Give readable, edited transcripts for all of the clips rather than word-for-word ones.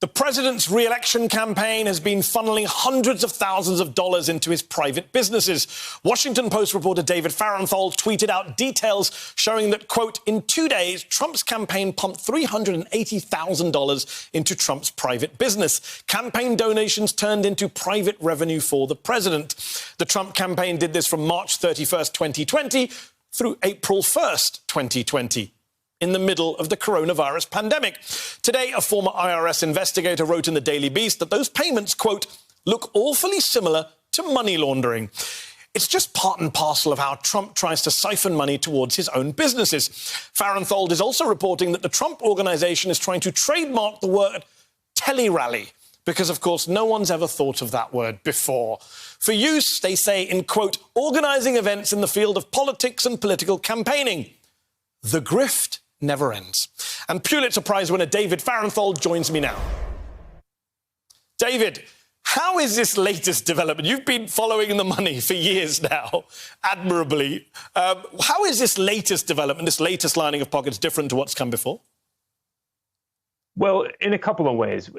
The president's re-election campaign has been funneling hundreds of thousands of dollars into his private businesses. Washington Post reporter David Fahrenthold tweeted out details showing that, quote, in 2 days, Trump's campaign pumped $380,000 into Trump's private business. Campaign donations turned into private revenue for the president. The Trump campaign did this from March 31st, 2020 through April 1st, 2020. In the middle of the coronavirus pandemic. Today, a former IRS investigator wrote in the Daily Beast that those payments, quote, look awfully similar to money laundering. It's just part and parcel of how Trump tries to siphon money towards his own businesses. Fahrenthold is also reporting that the Trump organization is trying to trademark the word tele-rally because, of course, no one's ever thought of that word before. For use, they say, in, quote, organizing events in the field of politics and political campaigning. The grift never ends. And Pulitzer Prize winner David Fahrenthold joins me now. David, how is this latest development? You've been following the money for years now, admirably. How is this latest development, this latest lining of pockets, different to what's come before? Well, in a couple of ways.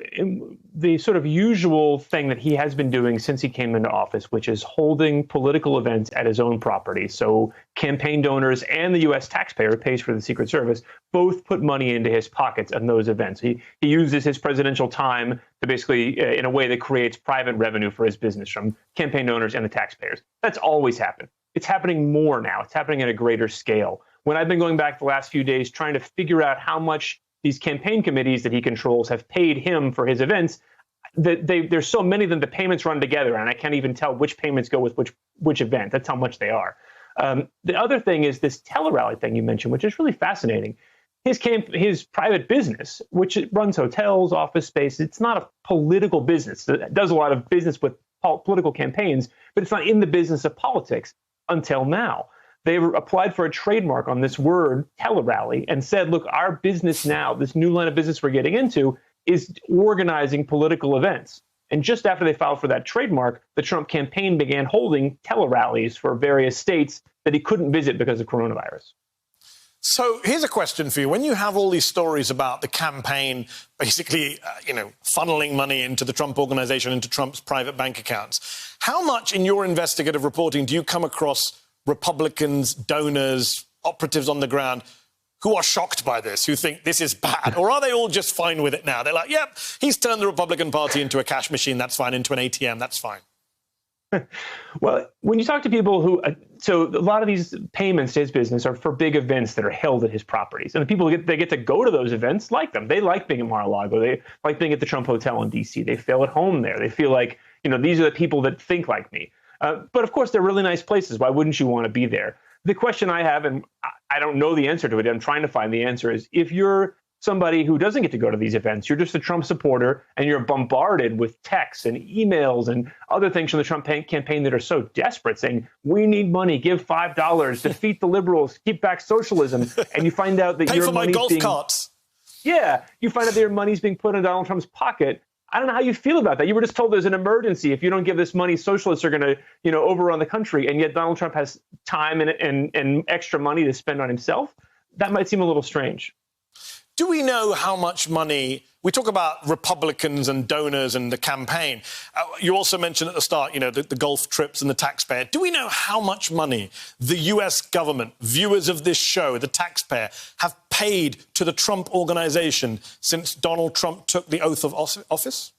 The sort of usual thing that he has been doing since he came into office, which is holding political events at his own property. So campaign donors and the U.S. taxpayer who pays for the Secret Service both put money into his pockets on those events. He uses his presidential time to basically, in a way that creates private revenue for his business from campaign donors and the taxpayers. That's always happened. It's happening more now. It's happening at a greater scale. When I've been going back the last few days trying to figure out how much these campaign committees that he controls have paid him for his events, there's so many of them, the payments run together, and I can't even tell which payments go with which event. That's how much they are. The other thing is this tele-rally thing you mentioned, which is really fascinating. His private business, which runs hotels, office space, it's not a political business. It does a lot of business with political campaigns, but it's not in the business of politics until now. They applied for a trademark on this word, tele-rally, and said, look, our business now, this new line of business we're getting into, is organizing political events. And just after they filed for that trademark, the Trump campaign began holding tele-rallies for various states that he couldn't visit because of coronavirus. So here's a question for you. When you have all these stories about the campaign basically, funneling money into the Trump organization, into Trump's private bank accounts, how much in your investigative reporting do you come across Republicans, donors, operatives on the ground who are shocked by this, who think this is bad? Or are they all just fine with it now? They're like, yep, he's turned the Republican Party into a cash machine. That's fine. Into an ATM. That's fine. Well, when you talk to people who, so a lot of these payments to his business are for big events that are held at his properties. And the people who get to go to those events like them. They like being in Mar-a-Lago. They like being at the Trump Hotel in D.C. They feel at home there. They feel like, these are the people that think like me. But of course, they're really nice places. Why wouldn't you want to be there? The question I have, and I don't know the answer to it, I'm trying to find the answer, is if you're somebody who doesn't get to go to these events, you're just a Trump supporter, and you're bombarded with texts and emails and other things from the Trump campaign that are so desperate, saying, we need money, give $5, defeat the liberals, keep back socialism, and you find out that Pay your for my golf carts. Yeah, you find out that your money's being put in Donald Trump's pocket. I don't know how you feel about that. You were just told there's an emergency. If you don't give this money, socialists are going to, overrun the country. And yet Donald Trump has time and extra money to spend on himself. That might seem a little strange. Do we know how much money, we talk about Republicans and donors and the campaign. You also mentioned at the start, the golf trips and the taxpayer. Do we know how much money the US government, viewers of this show, the taxpayer, have paid to the Trump organization since Donald Trump took the oath of office?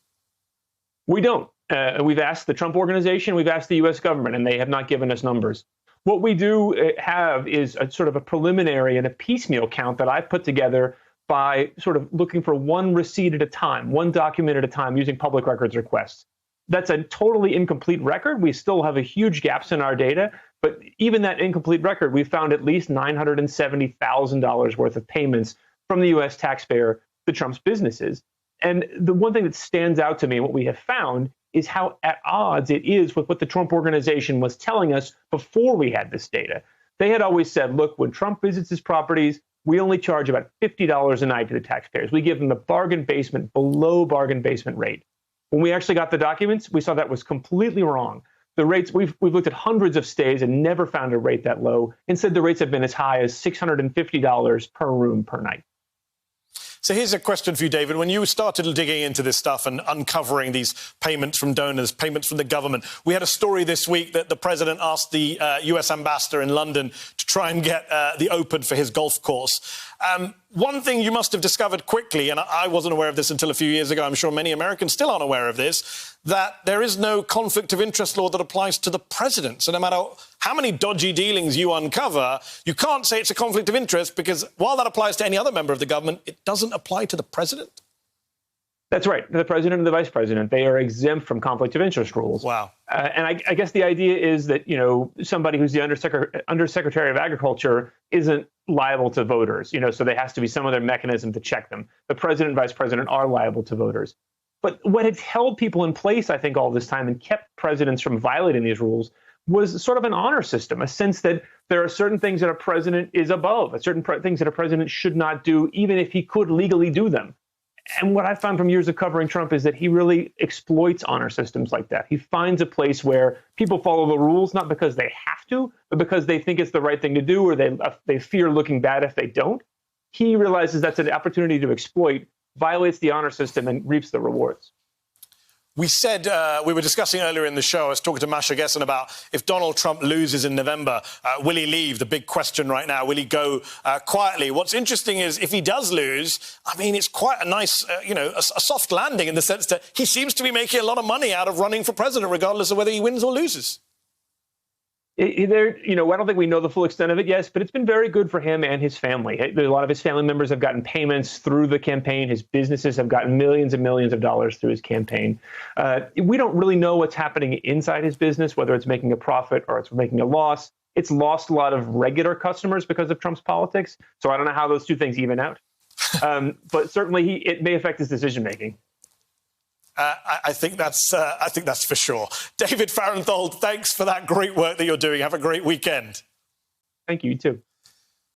We don't. We've asked the Trump organization, we've asked the US government, and they have not given us numbers. What we do have is a sort of a preliminary and a piecemeal count that I've put together by sort of looking for one receipt at a time, one document at a time, using public records requests. That's a totally incomplete record. We still have a huge gaps in our data, but even that incomplete record, we found at least $970,000 worth of payments from the U.S. taxpayer to Trump's businesses. And the one thing that stands out to me, what we have found, is how at odds it is with what the Trump organization was telling us before we had this data. They had always said, look, when Trump visits his properties, we only charge about $50 a night to the taxpayers. We give them the bargain basement, below bargain basement rate. When we actually got the documents, we saw that was completely wrong. The rates, we've looked at hundreds of stays and never found a rate that low. Instead, the rates have been as high as $650 per room per night. So here's a question for you, David. When you started digging into this stuff and uncovering these payments from donors, payments from the government, we had a story this week that the president asked the US ambassador in London to try and get the Open for his golf course. One thing you must have discovered quickly, and I wasn't aware of this until a few years ago, I'm sure many Americans still aren't aware of this, that there is no conflict of interest law that applies to the president. So no matter how many dodgy dealings you uncover, you can't say it's a conflict of interest because while that applies to any other member of the government, it doesn't apply to the president. That's right. The president and the vice president, they are exempt from conflict of interest rules. Wow. And I guess the idea is that, somebody who's the undersecretary of agriculture isn't liable to voters, so there has to be some other mechanism to check them. The president and vice president are liable to voters. But what had held people in place, I think, all this time and kept presidents from violating these rules was sort of an honor system, a sense that there are certain things that a president is above, certain things that a president should not do, even if he could legally do them. And what I found from years of covering Trump is that he really exploits honor systems like that. He finds a place where people follow the rules, not because they have to, but because they think it's the right thing to do, or they fear looking bad if they don't. He realizes that's an opportunity to exploit, violates the honor system, and reaps the rewards. We said, we were discussing earlier in the show, I was talking to Masha Gessen about if Donald Trump loses in November, will he leave? The big question right now, will he go quietly? What's interesting is if he does lose, I mean, it's quite a nice, a soft landing in the sense that he seems to be making a lot of money out of running for president, regardless of whether he wins or loses. I don't think we know the full extent of it, yes, but it's been very good for him and his family. A lot of his family members have gotten payments through the campaign. His businesses have gotten millions and millions of dollars through his campaign. We don't really know what's happening inside his business, whether it's making a profit or it's making a loss. It's lost a lot of regular customers because of Trump's politics. So I don't know how those two things even out. But certainly it may affect his decision making. I think that's for sure. David Fahrenthold, thanks for that great work that you're doing. Have a great weekend. Thank you, you too.